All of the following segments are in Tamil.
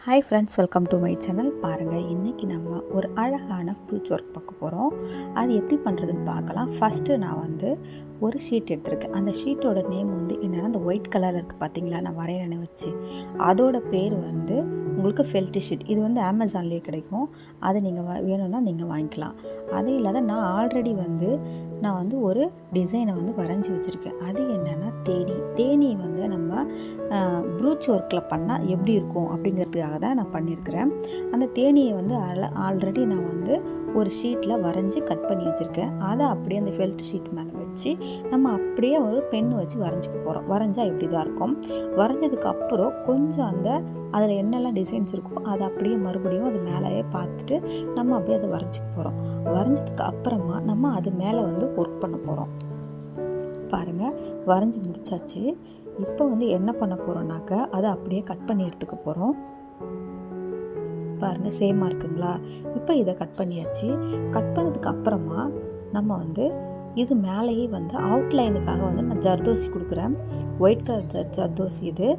Hi friends, welcome to my channel. பாருங்கள், இன்றைக்கி நம்ம ஒரு அழகான ப்ரூச் ஒர்க் பார்க்க போகிறோம். அது எப்படி பண்ணுறதுன்னு பார்க்கலாம். ஃபஸ்ட்டு நான் ஒரு ஷீட் எடுத்திருக்கேன். அந்த ஷீட்டோட நேம் என்னென்னா, அந்த ஒயிட் கலரில் இருக்குது பார்த்தீங்களா, நான் வரையறேன்னு வச்சு, அதோட பேர் உங்களுக்கு ஃபெல்ட் ஷீட். இது அமேசான்லேயே கிடைக்கும். அது நீங்கள் வேணும்னா நீங்கள் வாங்கிக்கலாம். அதே இல்லாத நான் ஆல்ரெடி நான் ஒரு டிசைனை வரைஞ்சி வச்சுருக்கேன். அது என்னென்னா தேனி நம்ம ப்ரூச் ஒர்க்கில் பண்ணால் எப்படி இருக்கும் அப்படிங்கிறதுக்காக தான் நான் பண்ணியிருக்கிறேன். அந்த தேனியை ஆல்ரெடி நான் ஒரு ஷீட்டில் வரைஞ்சி கட் பண்ணி வச்சுருக்கேன். அதை அப்படியே அந்த ஃபெல்ட் ஷீட் மேலே வச்சு நம்ம அப்படியே ஒரு பென் வச்சு வரைஞ்சிக்க போகிறோம். வரைஞ்சால் இப்படி தான் இருக்கும். வரைஞ்சதுக்கப்புறம் கொஞ்சம் அதில் என்னெல்லாம் டிசைன்ஸ் இருக்கோ அதை அப்படியே மறுபடியும் அது மேலேயே பார்த்துட்டு நம்ம அப்படியே அதை வரைஞ்சிக்க போகிறோம். வரைஞ்சதுக்கு அப்புறமா நம்ம அது மேலே ஒர்க் பண்ண போகிறோம். பாருங்கள், வரைஞ்சி முடிச்சாச்சு. இப்போ என்ன பண்ண போகிறோம்னாக்க அதை அப்படியே கட் பண்ணி எடுத்துக்க போகிறோம். பாருங்கள், சேமாக இருக்குங்களா? இப்போ இதை கட் பண்ணியாச்சு. கட் பண்ணதுக்கு அப்புறமா நம்ம இது மேலேயே அவுட்லைனுக்காக நான் ஜர்தோசி கொடுக்குறேன். ஒயிட் கலர் ஜர்தோசி இது.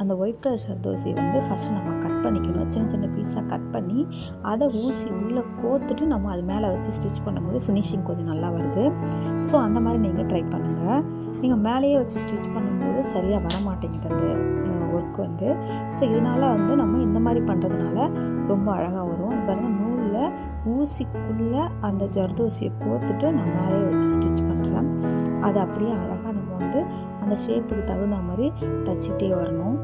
அந்த ஒயிட் கலர் ஜர்தோசி ஃபஸ்ட்டு நம்ம கட் பண்ணிக்கணும். சின்ன சின்ன பீஸாக கட் பண்ணி அதை ஊசி உள்ளே கோத்துட்டு நம்ம அது மேலே வச்சு ஸ்டிச் பண்ணும்போது ஃபினிஷிங் கொஞ்சம் நல்லா வருது. ஸோ அந்த மாதிரி நீங்கள் ட்ரை பண்ணுங்கள். நீங்கள் மேலேயே வச்சு ஸ்டிச் பண்ணும்போது சரியாக வர மாட்டேங்குது அந்த ஒர்க் ஸோ இதனால் நம்ம இந்த மாதிரி பண்ணுறதுனால ரொம்ப அழகாக வரும். அது பாருங்கள், நூலில் ஊசிக்குள்ளே அந்த ஜர்தோசியை கோத்துட்டு நான் மேலேயே வச்சு ஸ்டிச் பண்ணுறேன். அதை அப்படியே அழகாக நம்ம அந்த ஷேப்புக்கு தகுந்த மாதிரி தச்சிட்டே வரணும்.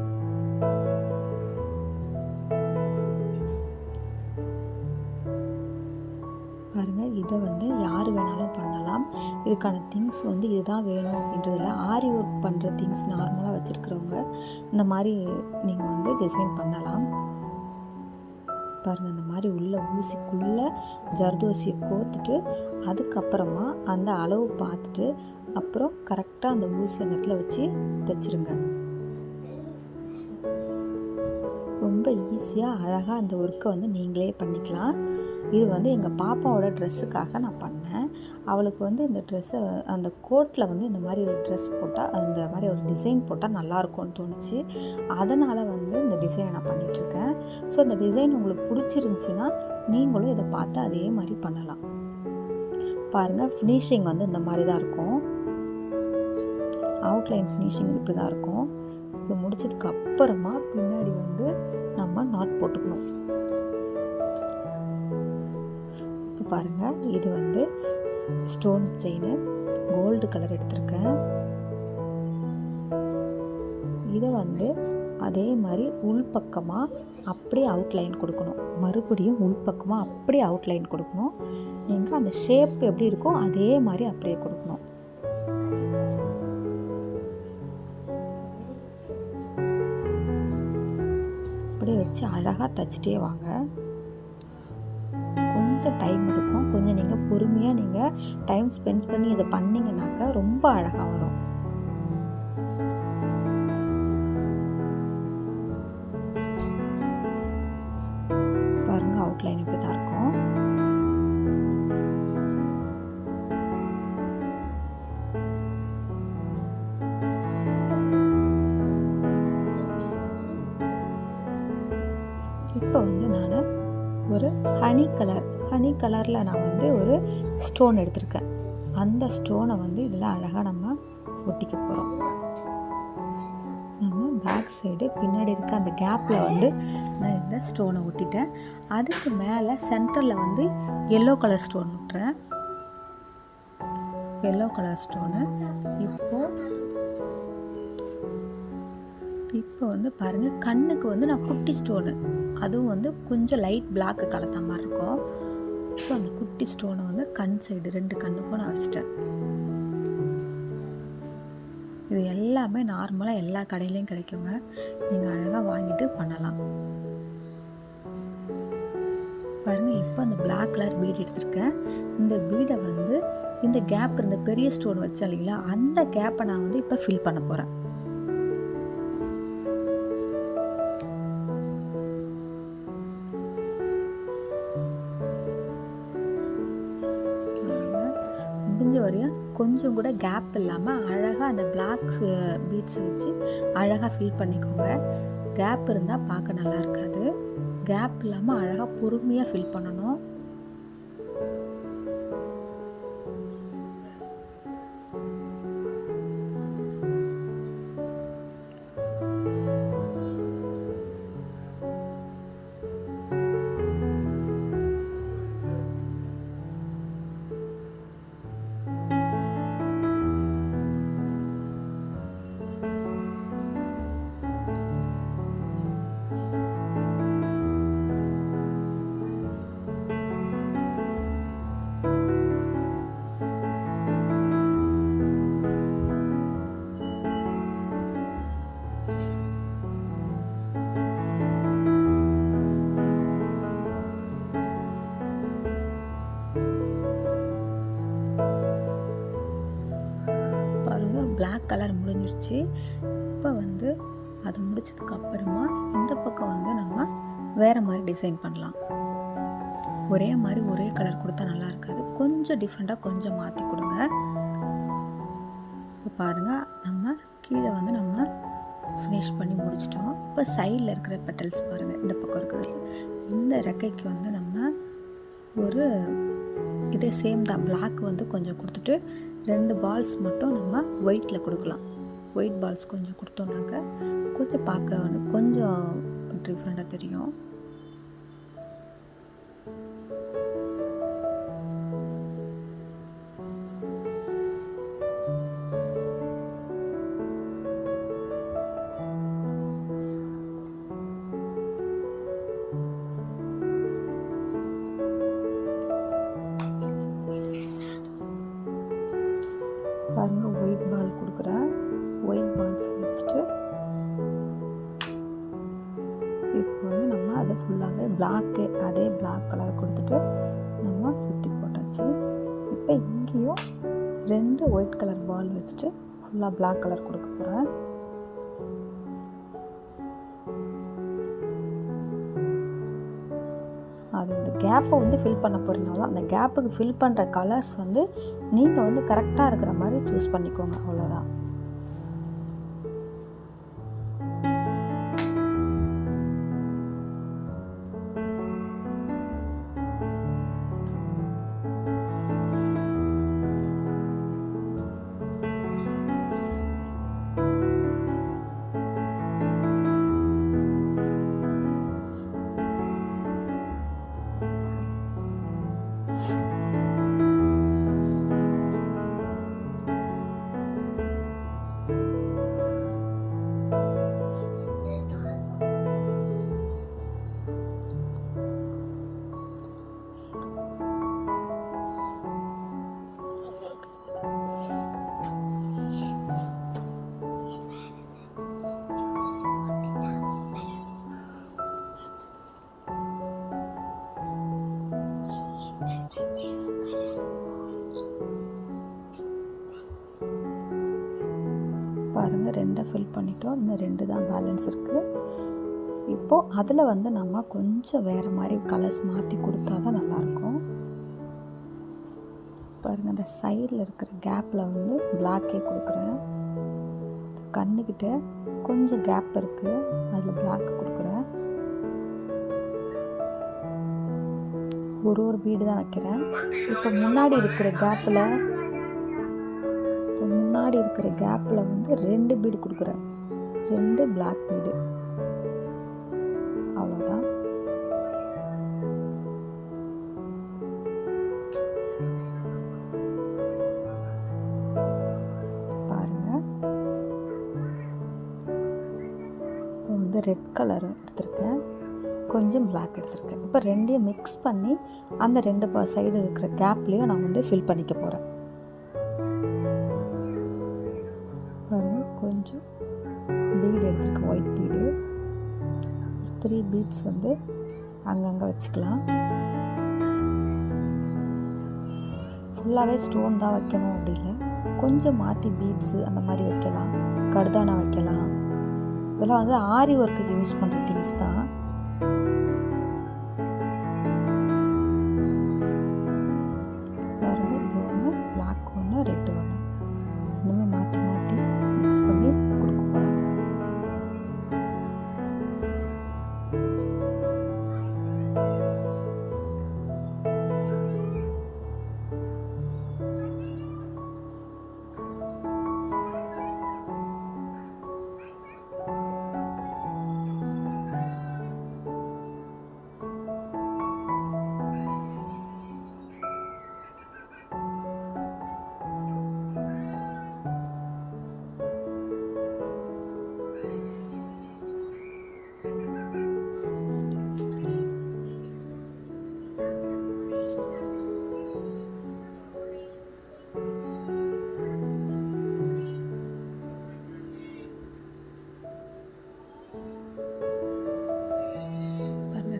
பாருங்கள், இதை யார் வேணாலும் பண்ணலாம். இதுக்கான திங்ஸ் இதுதான் வேணும் அப்படின்றதில்ல. ஆரி ஒர்க் பண்ணுற திங்ஸ் நார்மலாக வச்சுருக்கிறவங்க இந்த மாதிரி நீங்கள் டிசைன் பண்ணலாம். பாருங்கள், அந்த மாதிரி உள்ள ஊசிக்குள்ளே ஜர்தோசியை கோத்துட்டு அதுக்கப்புறமா அந்த அளவு பார்த்துட்டு அப்புறம் கரெக்டாக அந்த ஊசி அந்த இடத்துல வச்சு தைச்சிருங்க. ரொம்ப ஈஸியாக அழகாக அந்த ஒர்க்கை நீங்களே பண்ணிக்கலாம். இது எங்கள் பாப்பாவோட ட்ரெஸ்ஸுக்காக நான் பண்ணேன். அவளுக்கு இந்த ட்ரெஸ்ஸை அந்த கோட்டில் இந்த மாதிரி ஒரு ட்ரெஸ் போட்டால், அந்த மாதிரி ஒரு டிசைன் போட்டால் நல்லாயிருக்கும்னு தோணுச்சு. அதனால் இந்த டிசைனை நான் பண்ணிகிட்ருக்கேன். ஸோ அந்த டிசைன் உங்களுக்கு பிடிச்சிருந்துச்சின்னா நீங்களும் இதை பார்த்து அதே மாதிரி பண்ணலாம். பாருங்கள், ஃபினிஷிங் இந்த மாதிரி தான் இருக்கும். அவுட்லைன் ஃபினிஷிங் இப்படி தான் இருக்கும். இது முடிச்சதுக்கு அப்புறமா பின்னாடி நம்ம நாட் போட்டுக்கணும். இப்போ பாருங்கள், இது ஸ்டோன் செயின், கோல்டு கலர் எடுத்திருக்கேன். இதை அதே மாதிரி உள்பக்கமாக அப்படியே அவுட்லைன் கொடுக்கணும். மறுபடியும் உள்பக்கமாக அப்படியே அவுட்லைன் கொடுக்கணும். நீங்கள் அந்த ஷேப் எப்படி இருக்கோ அதே மாதிரி அப்படியே கொடுக்கணும். அப்படியே வச்சு அழகாக தச்சிட்டே வாங்க. கொஞ்சம் டைம் எடுக்கும். கொஞ்சம் நீங்கள் பொறுமையாக நீங்கள் டைம் ஸ்பெண்ட் பண்ணி இதை பண்ணிங்கனாக்க ரொம்ப அழகாக வரும். பாருங்கள், அவுட்லைன் இப்படி தான் இருக்கும். இப்போ நான் ஒரு ஹனி கலரில் நான் ஒரு ஸ்டோன் எடுத்திருக்கேன். அந்த ஸ்டோனை இதில் அழகாக நம்ம ஒட்டிக்க போகிறோம். நம்ம பேக் சைடு பின்னாடி இருக்க அந்த கேப்பில் நான் இந்த ஸ்டோனை ஒட்டிட்டேன். அதுக்கு மேலே சென்டரில் எல்லோ கலர் ஸ்டோன் விட்டுறேன். எல்லோ கலர் ஸ்டோனு இப்போ பாருங்கள், கண்ணுக்கு நான் குட்டி ஸ்டோனு, அதுவும் கொஞ்சம் லைட் பிளாக்கு கலந்த மாதிரி இருக்கும். ஸோ அந்த குட்டி ஸ்டோனை கண் சைடு 2 கண்ணுக்கும் நான் வச்சிட்டேன். இது எல்லாமே நார்மலாக எல்லா கடையிலையும் கிடைக்குங்க. நீங்கள் அழகாக வாங்கிட்டு பண்ணலாம். பாருங்கள், இப்போ அந்த பிளாக் கலர் பீட் எடுத்திருக்கேன். இந்த பீடை இந்த கேப் இருந்த பெரிய ஸ்டோன் வச்சேன் இல்லைங்களா, அந்த கேப்பை நான் இப்போ ஃபில் பண்ண போகிறேன். முடிஞ்ச வரையும் கொஞ்சம் கூட கேப் இல்லாமல் அழகாக அந்த பிளாக் பீட்ஸை வச்சு அழகாக ஃபில் பண்ணிக்கோங்க. கேப் இருந்தால் பார்க்க நல்லா இருக்காது. கேப் இல்லாமல் அழகாக பொறுமையாக ஃபில் பண்ணணும். பிளாக் கலர் முடிஞ்சிருச்சு. இப்போ வந்து அது முடிச்சதுக்கப்புறமா இந்த பக்கம் வந்து நம்ம வேறு மாதிரி டிசைன் பண்ணலாம். ஒரே மாதிரி ஒரே கலர் கொடுத்தா நல்லா இருக்காது. கொஞ்சம் டிஃப்ரெண்ட்டாக கொஞ்சம் மாற்றி கொடுங்க. இப்போ பாருங்கள், நம்ம கீழே வந்து நம்ம ஃபினிஷ் பண்ணி முடிச்சிட்டோம். இப்போ சைடில் இருக்கிற பெட்டல்ஸ் பாருங்கள், இந்த பக்கம் இருக்கிறது. இந்த ரெக்கைக்கு வந்து நம்ம ஒரு இதே சேம் தான், பிளாக் வந்து கொஞ்சம் கொடுத்துட்டு 2 பால்ஸ் மட்டும் நம்ம ஒயிட்டில் கொடுக்கலாம். ஒயிட் பால்ஸ் கொஞ்சம் கொடுத்தோம்னாக்க கொஞ்சம் பார்க்க கொஞ்சம் டிஃப்ரெண்ட்டாக தெரியும். பாருங்கள், ஒயிட் பால் கொடுக்குறேன். ஒயிட் பால்ஸ் வச்சுட்டு இப்போ வந்து நம்ம அதை ஃபுல்லாகவே பிளாக்கு, அதே பிளாக் கலர் கொடுத்துட்டு நம்ம சுற்றி போட்டாச்சு. இப்போ இங்கேயும் 2 ஒயிட் கலர் பால் வச்சுட்டு ஃபுல்லாக பிளாக் கலர் கொடுக்க போகிறேன். அது இந்த கேப்பை வந்து ஃபில் பண்ண போகிறீங்களா, அந்த கேப்புக்கு ஃபில் பண்ணுற கலர்ஸ் வந்து நீங்கள் வந்து கரெக்டாக இருக்கிற மாதிரி சூஸ் பண்ணிக்கோங்க, அவ்வளோதான். பாருங்கள், 2 ஃபில் பண்ணிட்டோம். இன்னும் 2 தான் பேலன்ஸ் இருக்குது. இப்போது அதில் வந்து நம்ம கொஞ்சம் வேறு மாதிரி கலர்ஸ் மாற்றி கொடுத்தா தான் நல்லாயிருக்கும். பாருங்கள், அந்த சைடில் இருக்கிற கேப்பில் வந்து பிளாக்கே கொடுக்குறேன். கண்ணுக்கிட்ட கொஞ்சம் கேப் இருக்குது, அதில் பிளாக் கொடுக்குறேன். ஒரு பீடு தான் வைக்கிறேன். இப்போ முன்னாடி இருக்கிற கேப்பில் வந்து 2 பீடு கொடுக்குறேன். 2 பிளாக் பீடு, அவ்வளோதான். பாருங்கள், இப்போ வந்து ரெட் கலர் எடுத்திருக்கேன், கொஞ்சம் பிளாக் எடுத்திருக்கேன். இப்போ 2யும் மிக்ஸ் பண்ணி அந்த 2 சைடு இருக்கிற கேப்லேயும் நான் வந்து ஃபில் பண்ணிக்க போகிறேன். பாருங்கள், கொஞ்சம் பீடு எடுத்துருக்கேன், ஒயிட் பீடு. 3 பீட்ஸ் வந்து அங்கங்கே வச்சுக்கலாம். ஃபுல்லாகவே ஸ்டோன் தான் வைக்கணும் அப்படி இல்லை, கொஞ்சம் மாற்றி பீட்ஸு அந்த மாதிரி வைக்கலாம், கடுதானா வைக்கலாம். இதெல்லாம் வந்து ஆரி ஒர்க்குக்கு யூஸ் பண்ணுற திங்ஸ் தான். பாருங்கள், இது ஒன்று, பிளாக் ஒன்று, ரெட் ஒன்று, இன்னுமே மாற்றி மாற்றி மிக்ஸ் பண்ணி கொடுக்க போகிறேன்.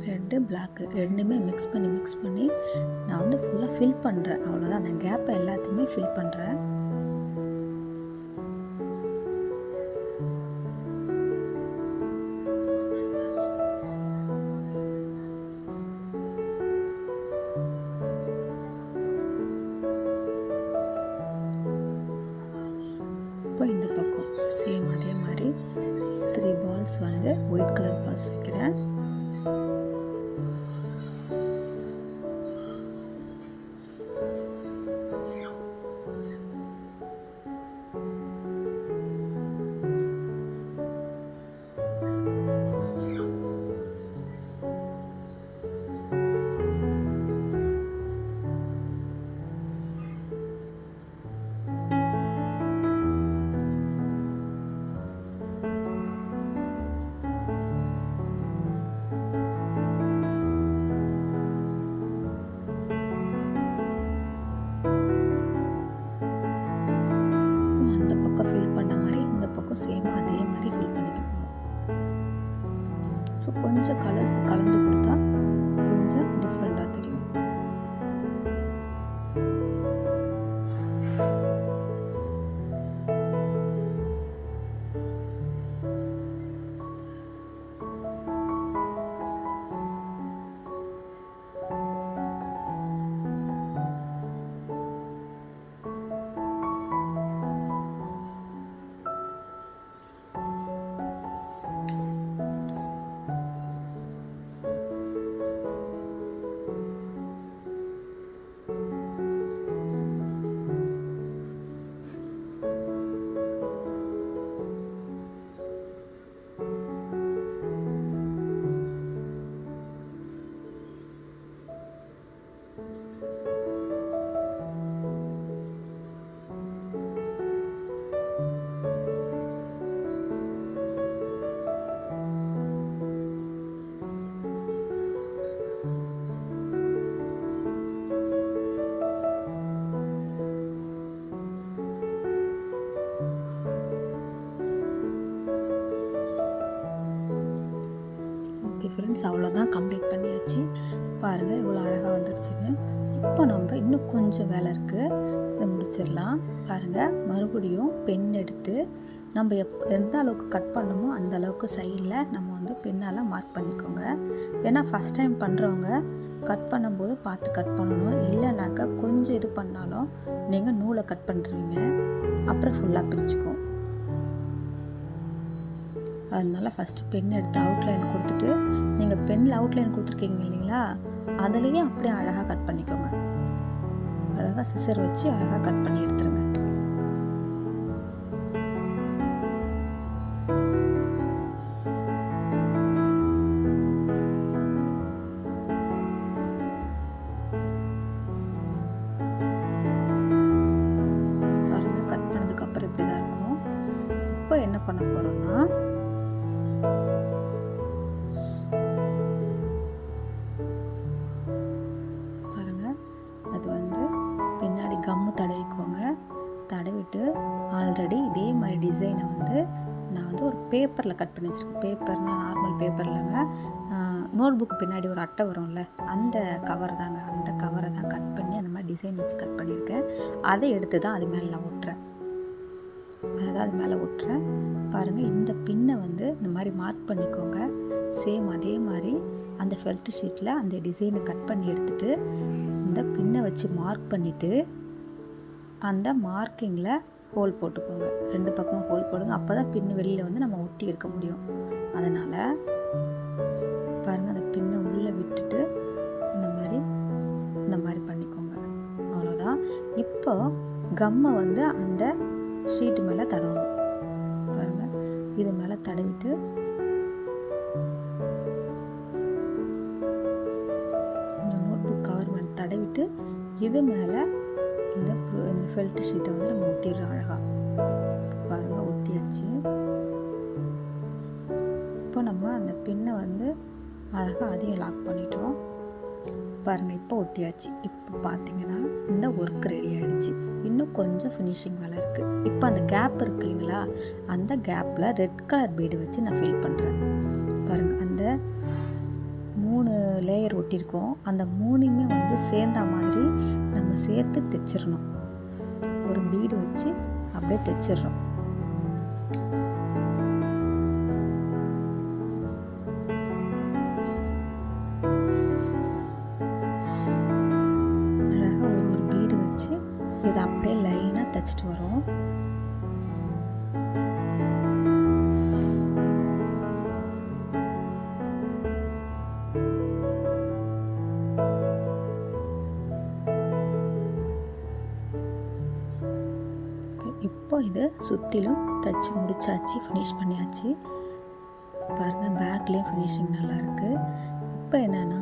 ரெட்டு பிளாக்கு ரெண்டுமே மிக்ஸ் பண்ணி நான் வந்து ஃபுல்லாக ஃபில் பண்ணுறேன். அவ்வளோதான், அந்த கேப்பை எல்லாத்தையுமே ஃபில் பண்ணுறேன். இப்போ இந்த பக்கம் சேம் அதே மாதிரி 3 பால்ஸ் வந்து ஒயிட் கலர் பால்ஸ் வைக்கிறேன். அந்த பக்கம் ஃபில் பண்ண மாதிரி இந்த பக்கம் சேம் அதே மாதிரி ஃபில் பண்ணிக்க போகிறோம். ஸோ கொஞ்சம் கலர்ஸ் கலந்து கொடுத்தா கொஞ்சம் டிஃப்ரெண்ட்டாக தெரியும். ஃப்ரெண்ட்ஸ், அவ்வளோதான், கம்ப்ளீட் பண்ணியாச்சு. பாருங்கள் இவ்வளோ அழகாக வந்துடுச்சுங்க. இப்போ நம்ம இன்னும் கொஞ்சம் வேலை இருக்குது, இதை முடிச்சிடலாம். பாருங்கள், மறுபடியும் பென் எடுத்து நம்ம எந்த அளவுக்கு கட் பண்ணணுமோ அந்த அளவுக்கு சைடில் நம்ம வந்து பெண்ணால் மார்க் பண்ணிக்கோங்க. ஏன்னா ஃபஸ்ட் டைம் பண்ணுறவங்க கட் பண்ணும்போது பார்த்து கட் பண்ணணும். இல்லைனாக்கா கொஞ்சம் இது பண்ணாலும் நீங்கள் நூலை கட் பண்ணுறீங்க, அப்புறம் ஃபுல்லாக பிரிச்சுக்கும். அதனால ஃபஸ்ட்டு பென் எடுத்து அவுட்லைன் கொடுத்துட்டு, நீங்கள் பென்னில் அவுட்லைன் கொடுத்துருக்கீங்க இல்லைங்களா, அதுலேயே அப்படியே அழகாக கட் பண்ணிக்கோங்க. அழகாக சிசர் வச்சு அழகாக கட் பண்ணி எடுத்துருங்க. பாருங்கள், கட் பண்ணதுக்கப்புறம் இப்படி தான் இருக்கும். இப்போ என்ன பண்ண போகிறோம்னா, அது வந்து பின்னாடி கம்மு தடவிக்கோங்க. தடவிட்டு ஆல்ரெடி இதே மாதிரி டிசைனை வந்து நான் வந்து ஒரு பேப்பரில் கட் பண்ணி வச்சுருக்கேன். பேப்பர்னால் நார்மல் பேப்பர் இல்லைங்க, நோட் புக்கு பின்னாடி ஒரு அட்டை வரும்ல, அந்த கவர் தாங்க. அந்த கவரை தான் கட் பண்ணி அந்த மாதிரி டிசைன் வச்சு கட் பண்ணியிருக்கேன். அதை எடுத்து தான் அது மேலே நான் ஒட்டுறேன். அதாவது அது மேலே ஒட்டுறேன். பாருங்கள், இந்த பின்னை வந்து இந்த மாதிரி மார்க் பண்ணிக்கோங்க. சேம் அதே மாதிரி அந்த ஃபெல்ட் ஷீட்டில் அந்த டிசைனை கட் பண்ணி எடுத்துகிட்டு இந்த பின்னை வச்சு மார்க் பண்ணிவிட்டு அந்த மார்க்கிங்கில் ஹோல் போட்டுக்கோங்க. 2 பக்கமும் ஹோல் போடுங்க. அப்போ தான் பின்னு வெளியில் வந்து நம்ம ஒட்டி எடுக்க முடியும். அதனால் பாருங்கள், அந்த பின்னை உள்ளே விட்டுட்டு இந்த மாதிரி பண்ணிக்கோங்க. அவ்வளோதான். இப்போ கம்மை வந்து அந்த ஷீட்டு மேலே தடவணும். பாருங்கள், இது மேலே தடவிட்டு இந்த நோட் புக் கவர் மேலே தடவிட்டு இது மேலே இந்த ஃபெல்ட் ஷீட்டை வந்து நம்ம ஒட்டிடுறோம். அழகாக பாருங்கள், ஒட்டியாச்சு. இப்போ நம்ம அந்த பின்னை வந்து அழகாக அதையும் லாக் பண்ணிட்டோம். பாருங்கள், இப்போ ஒட்டியாச்சு. இப்போ பார்த்தீங்கன்னா இந்த ஒர்க் ரெடி ஆகிடுச்சு. இன்னும் கொஞ்சம் ஃபினிஷிங் வேலை இருக்குது. இப்போ அந்த கேப் இருக்கு இல்லைங்களா, அந்த கேப்பில் ரெட் கலர் பீடு வச்சு நான் ஃபில் பண்ணுறேன். பாருங்கள், அந்த 3 3 லேயர் ஒட்டியிருக்கோம். அந்த 3யுமே வந்து சேர்ந்த மாதிரி நம்ம சேர்த்து தைச்சிடணும். ஒரு பீடு வச்சு அப்படியே தைச்சிடுறோம். அழகாக ஒரு பீடு வச்சு இதை அப்படியே லைனாக தைச்சிட்டு வரோம். இப்போ இதை சுற்றிலும் தைச்சி முடிச்சாச்சு, ஃபினிஷ் பண்ணியாச்சு. பாருங்கள், பேக்லேயும் ஃபினிஷிங் நல்லாயிருக்கு. இப்போ என்னென்னா,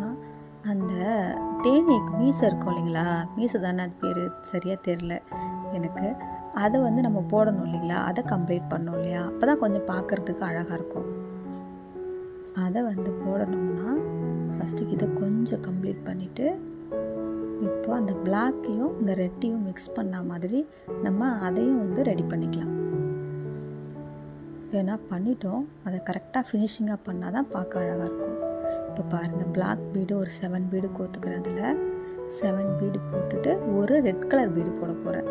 அந்த தேனீக்கு மீசை இருக்கும் இல்லைங்களா, மீசை தானே அது பேர், சரியாக தெரில எனக்கு. அதை வந்து நம்ம போடணும் இல்லைங்களா, அதை கம்ப்ளீட் பண்ணோம் இல்லையா, அப்போ தான் கொஞ்சம் பார்க்குறதுக்கு அழகாக இருக்கும். அதை வந்து போடணும்னா ஃபஸ்ட்டு இதை கொஞ்சம் கம்ப்ளீட் பண்ணிவிட்டு இப்போ அந்த பிளாக்கையும் இந்த ரெட்டையும் மிக்ஸ் பண்ண மாதிரி நம்ம அதையும் வந்து ரெடி பண்ணிக்கலாம். ஏன்னா பண்ணிட்டோம், அதை கரெக்டாக ஃபினிஷிங்காக பண்ணால் தான் பார்க்க அழகாக இருக்கும். இப்போ பாருங்கள், பிளாக் பீடு ஒரு 7 பீடு கோத்துக்கிறதுல 7 பீடு போட்டுட்டு ஒரு ரெட் கலர் பீடு போட போகிறேன்.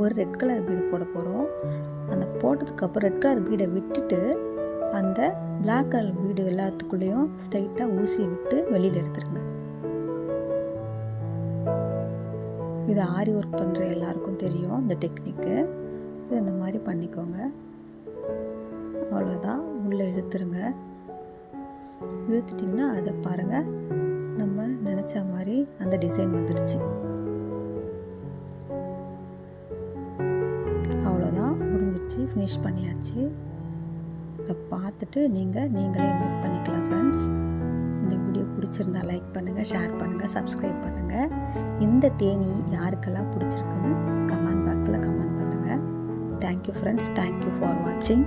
ஒரு ரெட் கலர் பீடு போட போகிறோம். அந்த போட்டதுக்கப்புறம் ரெட் கலர் பீடை விட்டுட்டு அந்த பிளாக் கலர் பீடு எல்லாத்துக்குள்ளேயும் ஸ்ட்ரைட்டாக ஊசியை விட்டு வெளியில் எடுத்துருங்க. இது ஆரி ஒர்க் பண்ணுற எல்லாருக்கும் தெரியும் இந்த டெக்னிக்கு. இது இந்த மாதிரி பண்ணிக்கோங்க. அவ்வளோதான், உள்ளே இழுத்துருங்க. இழுத்துட்டிங்கன்னா அதை பாருங்கள், நம்ம நினச்ச மாதிரி அந்த டிசைன் வந்துடுச்சு. அவ்வளோதான், முடிஞ்சிச்சு, ஃபினிஷ் பண்ணியாச்சு. இதை பார்த்துட்டு நீங்களே மேக் பண்ணிக்கலாம் ஃப்ரெண்ட்ஸ். இந்த வீடியோ பிடிச்சிருந்தா லைக் பண்ணுங்கள், ஷேர் பண்ணுங்கள், சப்ஸ்கிரைப் பண்ணுங்கள். இந்த தேனி யாருக்கெல்லாம் பிடிச்சிருக்குன்னு கமெண்ட் பாக்ஸில் கமெண்ட் பண்ணுங்கள். தேங்க்யூ ஃப்ரெண்ட்ஸ், தேங்க்யூ ஃபார் வாட்சிங்.